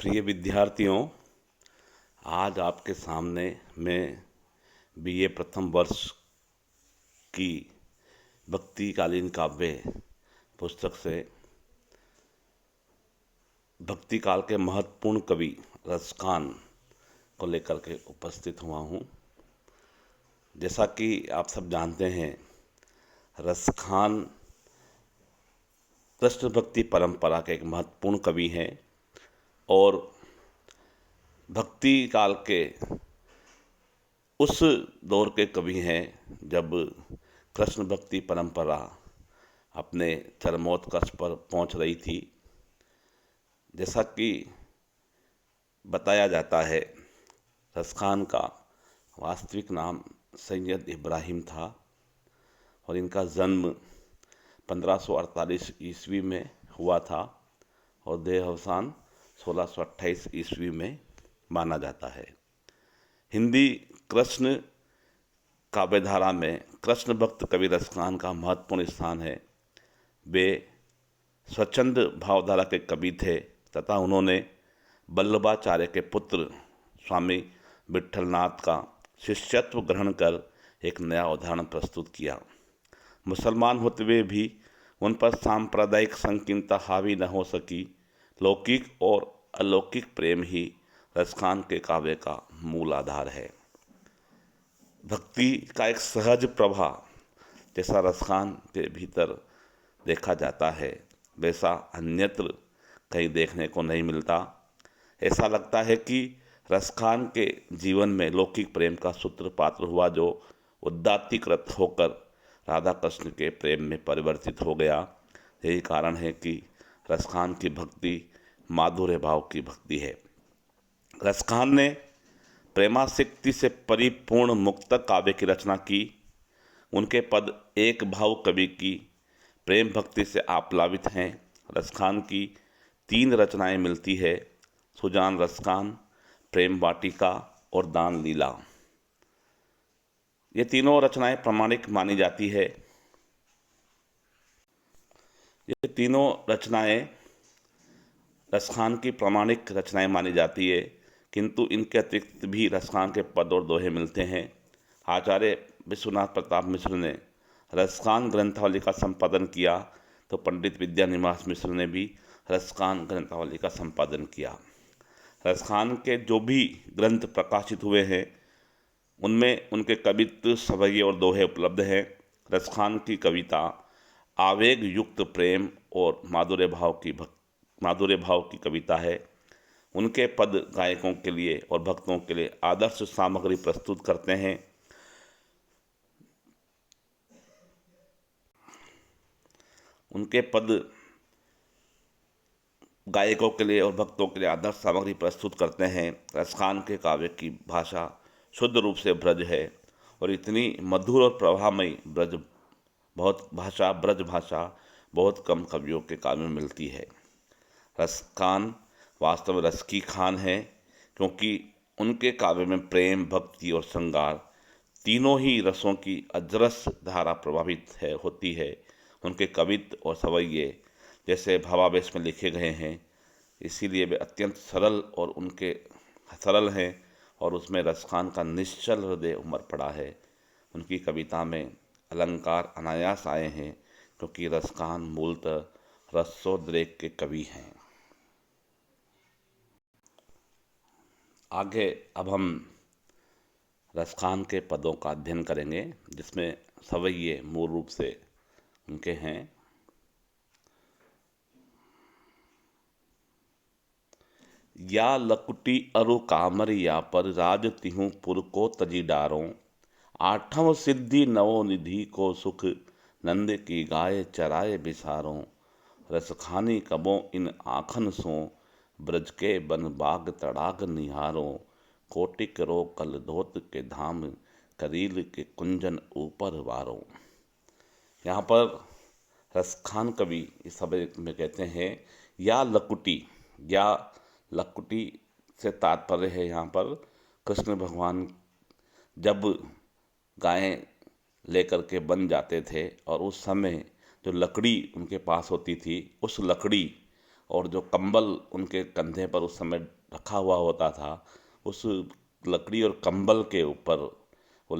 प्रिय विद्यार्थियों, आज आपके सामने मैं बीए प्रथम वर्ष की भक्तिकालीन काव्य पुस्तक से भक्ति काल के महत्वपूर्ण कवि रसखान को लेकर के उपस्थित हुआ हूँ। जैसा कि आप सब जानते हैं, रसखान कृष्ण भक्ति परंपरा के एक महत्वपूर्ण कवि हैं और भक्ति काल के उस दौर के कवि हैं जब कृष्ण भक्ति परंपरा अपने चरमोत्कर्ष पर पहुंच रही थी। जैसा कि बताया जाता है, रसखान का वास्तविक नाम सैयद इब्राहिम था और इनका जन्म 1548 ईस्वी में हुआ था और देहावसान 1628 ईस्वी में माना जाता है। हिंदी कृष्ण काव्यधारा में कृष्ण भक्त कवि रसखान का महत्वपूर्ण स्थान है। वे स्वच्छंद भावधारा के कवि थे तथा उन्होंने वल्लभाचार्य के पुत्र स्वामी विट्ठलनाथ का शिष्यत्व ग्रहण कर एक नया उदाहरण प्रस्तुत किया। मुसलमान होते हुए भी उन पर सांप्रदायिक संकीर्णता हावी न हो सकी। लौकिक और अलौकिक प्रेम ही रसखान के काव्य का मूल आधार है। भक्ति का एक सहज प्रवाह जैसा रसखान के भीतर देखा जाता है, वैसा अन्यत्र कहीं देखने को नहीं मिलता। ऐसा लगता है कि रसखान के जीवन में लौकिक प्रेम का सूत्रपात हुआ, जो उदात्तीकृत होकर राधा कृष्ण के प्रेम में परिवर्तित हो गया। यही कारण है कि रसखान की भक्ति माधुर्य भाव की भक्ति है। रसखान ने प्रेमासक्ति से परिपूर्ण मुक्तक काव्य की रचना की। उनके पद एक भाव कवि की प्रेम भक्ति से आप्लावित हैं। रसखान की 3 रचनाएं मिलती है: सुजान रसखान, प्रेम वाटिका और दान लीला। ये तीनों रचनाएं प्रामाणिक मानी जाती है। ये तीनों रचनाएं रसखान की प्रामाणिक रचनाएं मानी जाती है, किंतु इनके अतिरिक्त भी रसखान के पद और दोहे मिलते हैं। आचार्य विश्वनाथ प्रताप मिश्र ने रसखान ग्रंथावली का संपादन किया, तो पंडित विद्यानिवास मिश्र ने भी रसखान ग्रंथावली का संपादन किया। रसखान के जो भी ग्रंथ प्रकाशित हुए हैं उनमें उनके कवित्व, सवैये और दोहे उपलब्ध हैं। रसखान की कविता आवेग युक्त प्रेम और माधुर्य भाव की कविता है। उनके पद गायकों के लिए और भक्तों के लिए आदर्श सामग्री प्रस्तुत करते हैं। उनके पद गायकों के लिए और भक्तों के लिए आदर्श सामग्री प्रस्तुत करते हैं। रसखान के काव्य की भाषा शुद्ध रूप से ब्रज है और इतनी मधुर और प्रभामयी ब्रज भाषा बहुत कम कवियों के काव्य में मिलती है। रसखान वास्तव में रस की खान है, क्योंकि उनके काव्य में प्रेम, भक्ति और श्रृंगार तीनों ही रसों की अजरस धारा प्रभावित होती है। उनके कवित्व और सवैये जैसे भावावेश में लिखे गए हैं, इसीलिए वे अत्यंत सरल हैं और उसमें रसखान का निश्चल हृदय उमड़ पड़ा है। उनकी कविता में अलंकार अनायास आए हैं, क्योंकि रसखान मूलतः रसोद्रेक के कवि हैं। आगे अब हम रसखान के पदों का अध्ययन करेंगे, जिसमें सवैये मूल रूप से उनके हैं। या लकुटी अरु कामरिया पर राज तिहु पुर को तजी डारों, आठव सिद्धि नवो निधि को सुख नंद की गाय चराए बिसारों। रसखानी कबों इन आखन सो, ब्रज के बन बाग तड़ाग निहारों। कोटिक रो कल धोत के धाम, करील के कुंजन ऊपर वारों। यहाँ पर रसखान कवि इस समय में कहते हैं या लकुटी से तात्पर्य है यहाँ पर कृष्ण भगवान जब गायें लेकर के बन जाते थे और उस समय जो लकड़ी उनके पास होती थी, उस लकड़ी और जो कंबल उनके कंधे पर उस समय रखा हुआ होता था, उस लकड़ी और कंबल के ऊपर वो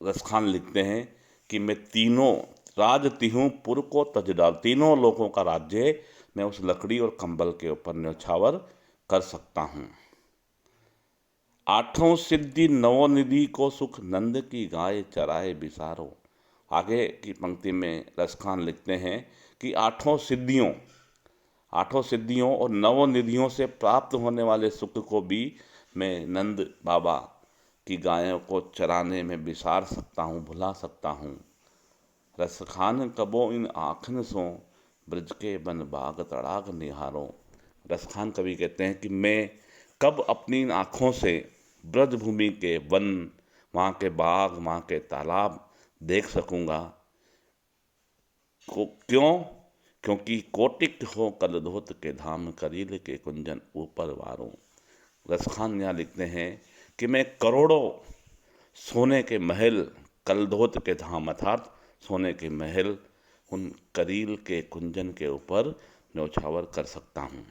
रसखान लिखते हैं कि मैं तीनों राज तिहूँ पुर को तज डाल, तीनों लोगों का राज्य मैं उस लकड़ी और कंबल के ऊपर न्यौछावर कर सकता हूँ। आठों सिद्धि नवनिधि को सुख नंद की गाय चराए बिसारो। आगे की पंक्ति में रसखान लिखते हैं कि आठों सिद्धियों और नवनिधियों से प्राप्त होने वाले सुख को भी मैं नंद बाबा की गायों को चराने में बिसार सकता हूँ, भुला सकता हूँ। रसखान कबो इन आँखन सो ब्रज के बन बाग तड़ाग निहारो। रसखान कवि कहते हैं कि मैं कब अपनी इन आँखों से ब्रज भूमि के वन, वहाँ के बाग, वहाँ के तालाब देख सकूँगा। क्यों? क्योंकि कोटिक हो कलधोत के धाम, करील के कुंजन ऊपर वारों। रसखान यहाँ लिखते हैं कि मैं करोड़ों सोने के महल, कलधोत के धाम अर्थात सोने के महल, उन करील के कुंजन के ऊपर न्यौछावर कर सकता हूँ।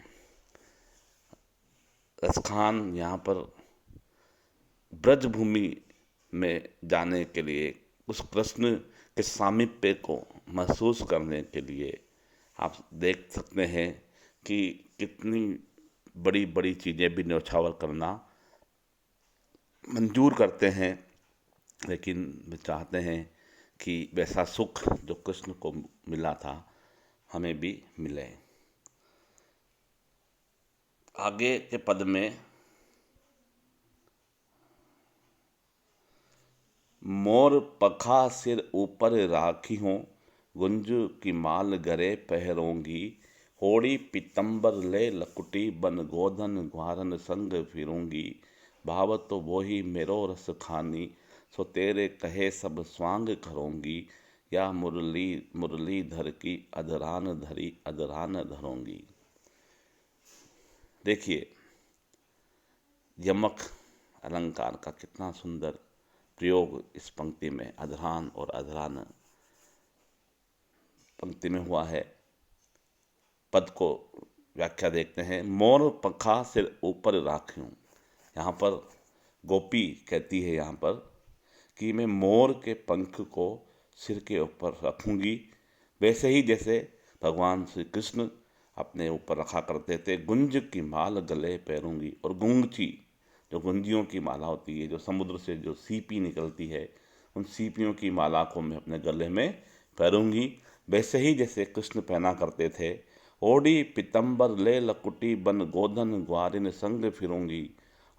रसखान यहाँ पर ब्रजभूमि में जाने के लिए, उस कृष्ण के सामीप्य को महसूस करने के लिए आप देख सकते हैं कि कितनी बड़ी बड़ी चीज़ें भी न्यौछावर करना मंजूर करते हैं, लेकिन वे चाहते हैं कि वैसा सुख जो कृष्ण को मिला था हमें भी मिले। आगे के पद में मोर पखा सिर ऊपर राखी हूँ, गुंज की माल गरे पहरोंगी, होड़ी पीतम्बर ले लकुटी बन गोधन ग्वारन संग फिरूंगी, भाव तो वो ही मेरो रस खानी, सो तेरे कहे सब स्वांग करूंगी, या मुरली मुरली धर की अधरान धरी अधरान धरूंगी। देखिए यमक अलंकार का कितना सुंदर प्रयोग इस पंक्ति में अधरान और अधरान पंक्ति में हुआ है। पद को व्याख्या देखते हैं। मोर पंखा सिर ऊपर राख्यूं, यहाँ पर गोपी कहती है यहाँ पर कि मैं मोर के पंख को सिर के ऊपर रखूंगी, वैसे ही जैसे भगवान श्री कृष्ण अपने ऊपर रखा करते थे। गुंज की माल गले पैरूंगी, और गुंगची जो गुंजियों की माला होती है, जो समुद्र से जो सीपी निकलती है, उन सीपियों की माला को मैं अपने गले में पैरूंगी, वैसे ही जैसे कृष्ण पहना करते थे। ओढ़ी पीतम्बर ले लकुटी बन गोधन ग्वारिन संग फिरूंगी,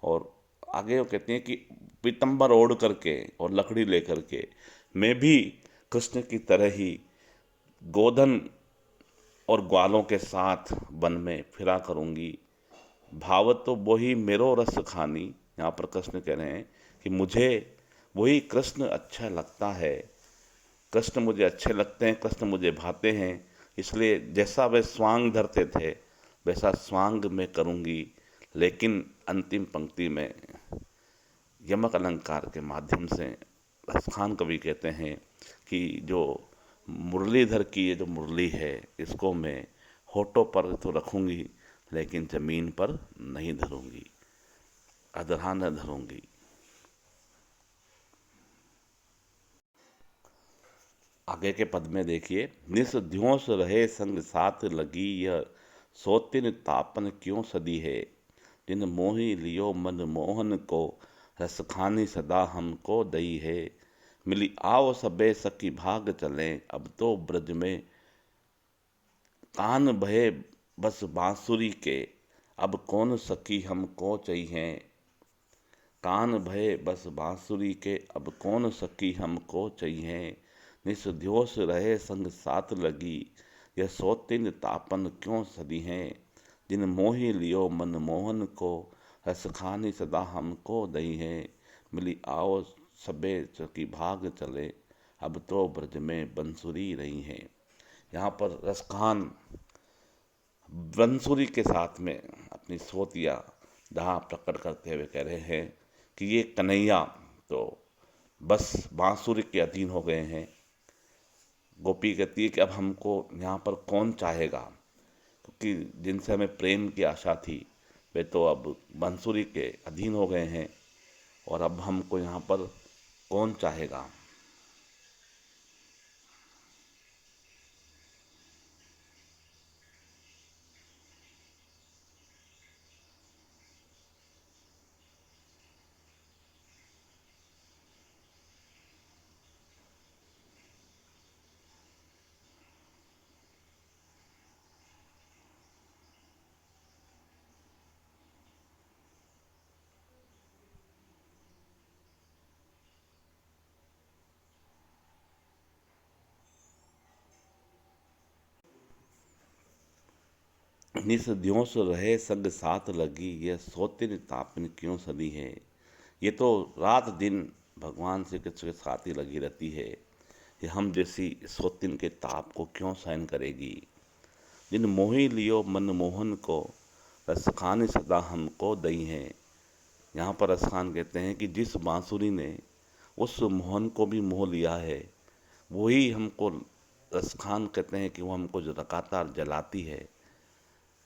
और आगे वो कहते हैं कि पीतम्बर ओढ़ करके और लकड़ी लेकर के मैं भी कृष्ण की तरह ही गोधन और ग्वालों के साथ वन में फिरा करूंगी। भाव तो वही मेरो रस खानी, यहाँ पर कृष्ण कह रहे हैं कि मुझे वही कृष्ण अच्छा लगता है, कृष्ण मुझे अच्छे लगते हैं, कृष्ण मुझे भाते हैं, इसलिए जैसा वे स्वांग धरते थे वैसा स्वांग मैं करूंगी। लेकिन अंतिम पंक्ति में यमक अलंकार के माध्यम से रसखान कवि कहते हैं कि जो मुरलीधर की ये जो मुरली है, इसको मैं होठों पर तो रखूंगी लेकिन जमीन पर नहीं धरूंगी, अधरा न धरूंगी। आगे के पद में देखिए, निस ध्योस रहे संग साथ लगी, यह सोतिन तापन क्यों सदी है, जिन मोही लियो मन मोहन को, रसखानी सदा हमको दई है। मिली आओ सबे सखी भाग चले, अब तो ब्रज में कान भये बस बांसुरी के, अब कौन सखी हमको चाहिए। कान भये बस बांसुरी के, अब कौन सखी हमको चाहिए। निस ध्योस रहे संग साथ लगी, यह सोतिन तापन क्यों सदी है, जिन मोही लियो मन मोहन को, रसखानी सदा हमको दई है। मिली आओ सबे सखी भाग चले, अब तो ब्रज में बंसुरी रही है। यहाँ पर रसखान बंसुरी के साथ में अपनी सोतिया दाह प्रकट करते हुए कह रहे हैं कि ये कन्हैया तो बस बांसुरी के अधीन हो गए हैं। गोपी कहती है कि अब हमको यहाँ पर कौन चाहेगा, क्योंकि जिनसे हमें प्रेम की आशा थी वे तो अब बांसुरी के अधीन हो गए हैं, और अब हमको यहाँ पर कौन चाहेगा। निस दियों से रहे संग साथ लगी, यह सोतिन तापन क्यों सदी है। ये तो रात दिन भगवान श्री कृष्ण के साथ ही लगी रहती है, ये हम जैसी सोतिन के ताप को क्यों सहन करेगी। जिन मोही लियो मन मोहन को, रसखान सदा हमको दई है। यहाँ पर रसखान कहते हैं कि जिस बांसुरी ने उस मोहन को भी मोह लिया है, वही हमको रसखान कहते हैं कि वो हमको जो लगातार जलाती है।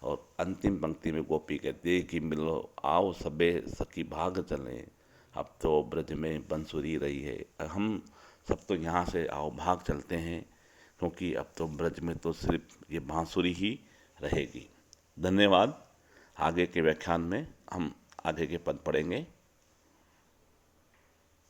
और अंतिम पंक्ति में गोपी कहती है कि मिलो आओ सबे सखी भाग चलें, अब तो ब्रज में बंसुरी रही है। हम सब तो यहाँ से आओ भाग चलते हैं, क्योंकि अब तो ब्रज में तो सिर्फ ये बांसुरी ही रहेगी। धन्यवाद। आगे के व्याख्यान में हम आगे के पद पढ़ेंगे।